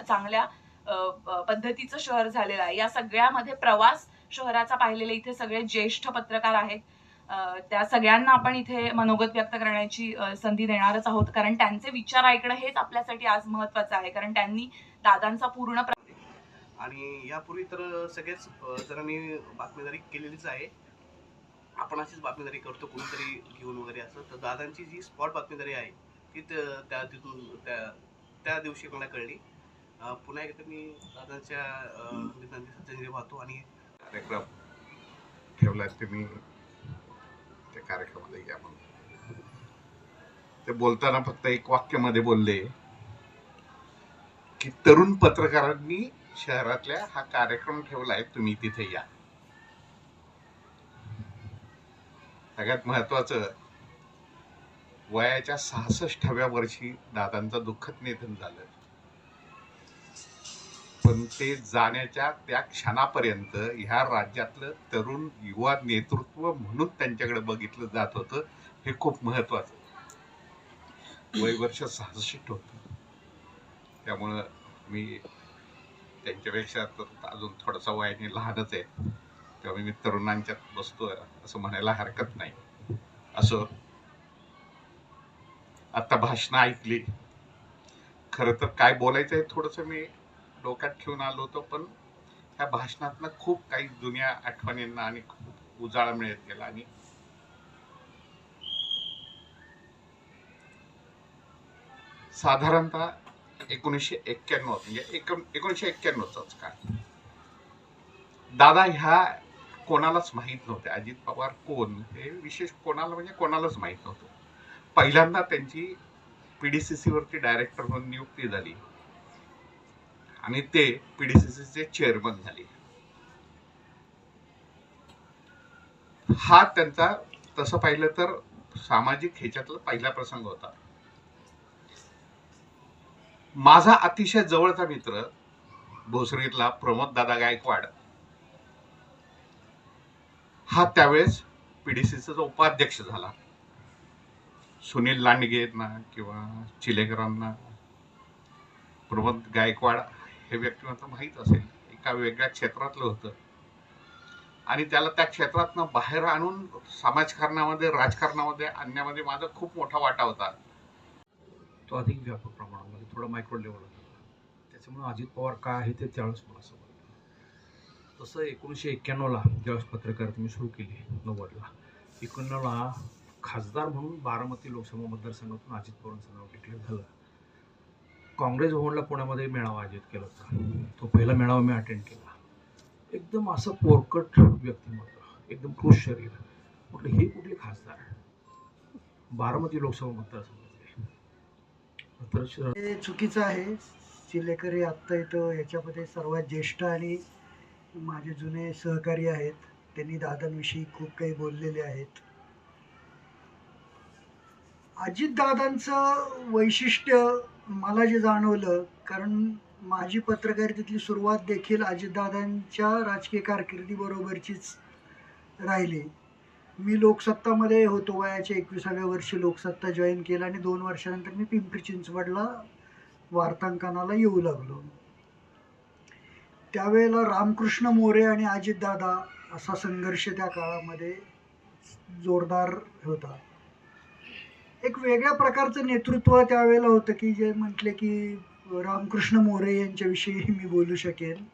चांगल्या पद्धतीचं शहर झालेलं आहे. या सगळ्यामध्ये प्रवास शहराचा पाहिलेले इथे सगळे ज्येष्ठ पत्रकार आहेत. त्या सगळ्यांना आपण इथे मनोगत व्यक्त करण्याची संधी देणारच आहोत, कारण त्यांचे विचार ऐकणं हेच आपल्यासाठी आज महत्त्वाचं आहे, कारण त्यांनी दादांचा पूर्ण आणि यापूर्वी तर सगळेच जणांनी बातमीदारी केलेलीच आहे. आपण अशीच बातमीदारी करतो कोणीतरी घेऊन वगैरे असं. तर दादांची जी स्पॉट बातमीदारी आहे ती तिथून त्या दिवशी मला कळली. पुन्हा एकदा मी दादांच्या निधनाची श्रद्धांजली वाहतो आणि कार्यक्रम ठेवला तुम्ही त्या कार्यक्रमाला या म्हणून. ते बोलताना फक्त एक वाक्यामध्ये बोलले की तरुण पत्रकारांनी शहरातल्या हा कार्यक्रम ठेवलाय, तुम्ही तिथे या. सगळ्यात महत्वाचं, वयाच्या 66व्या वर्षी दादांचं दुःखद निधन झालं, पण ते जाण्याच्या त्या क्षणापर्यंत ह्या राज्यातलं तरुण युवा नेतृत्व म्हणून त्यांच्याकडे बघितलं जात होतं. हे खूप महत्वाचं. वय वर्ष 66 होतं, त्यामुळं मी त्यांच्यापेक्षा अजून थोडासा वयाने लहानच आहे, त्यामुळे मी तरुणांच्यात बसतो असं म्हणायला हरकत नाही. असं आता भाषणं ऐकली, खरं तर काय बोलायचं आहे थोडंसं मी डोक्यात ठेवून आलो होतो, पण ह्या भाषणातनं खूप काही जुन्या आठवणींना आणि खूप उजाळा मिळत गेला. आणि साधारणतः 1991 म्हणजे 1991चाच काळ. दादा ह्या कोणालाच माहीत नव्हते. अजित पवार कोण हे विशेष कोणाला म्हणजे कोणालाच माहीत नव्हतं. पहिल्यांदा त्यांची पीडीसीसी वरती डायरेक्टर म्हणून नियुक्ती झाली आणि ते पीडीसीसीचे चेअरमन झाले. हा त्यांचा तसं पाहिलं तर सामाजिक ह्याच्यातला पहिला प्रसंग होता. माझा अतिशय जवळचा मित्र भोसरीतला प्रमोद दादा गायकवाड हा त्यावेळेस पीडीसीचा उपाध्यक्ष झाला. सुनील लांडगेंना किंवा चिलेकरांना प्रमोद गायकवाड हे व्यक्तिमत्व माहीत असेल. एका वेगळ्या क्षेत्रातलं होतं आणि त्याला त्या क्षेत्रातनं बाहेर आणून समाजकारणामध्ये, राजकारणामध्ये आणण्यामध्ये माझा खूप मोठा वाटा होता. तो अधिक व्यापक प्रमाणामध्ये थोडा मायक्रो लेवलला झाला. त्याच्यामुळे अजित पवार काय आहे ते त्यावेळेस मला समजलं. तसं 1991ला ज्यावेळेस पत्रकारिता मी सुरू केली, 90ला 91ला खासदार म्हणून बारामती लोकसभा मतदारसंघातून अजित पवारांचं नाव डिक्लेअर झालं. काँग्रेस भवनला पुण्यामध्ये मेळावा आयोजित केला होता. तो पहिला मेळावा मी अटेंड केला. एकदम असं पोरकट व्यक्तिमत्व, एकदम खुश शरीर. म्हटलं हे कुठले खासदार, बारामती लोकसभा मतदारसंघातले. हे चुकीचं आहे. चिलेकर हे आत्ता इथं याच्यामध्ये सर्वात ज्येष्ठ आणि माझे जुने सहकारी आहेत. त्यांनी दादांविषयी खूप काही बोललेले आहेत. अजितदादांचं वैशिष्ट्य मला जे जाणवलं, कारण माझी पत्रकारितेतली सुरुवात देखील अजितदादांच्या राजकीय कारकिर्दीबरोबरचीच राहिली. मी लोकसत्तामध्ये होतो, वयाच्या 21व्या वर्षी लोकसत्ता जॉईन केला आणि 2 वर्षानंतर मी पिंपरी चिंचवडला वार्तांकनाला येऊ लागलो. त्यावेळेला रामकृष्ण मोरे आणि अजितदादा असा संघर्ष त्या काळामध्ये जोरदार होता. एक वेगळ्या प्रकारचं नेतृत्व त्यावेळेला होतं की जे म्हटले की रामकृष्ण मोरे यांच्याविषयी मी बोलू शकेल.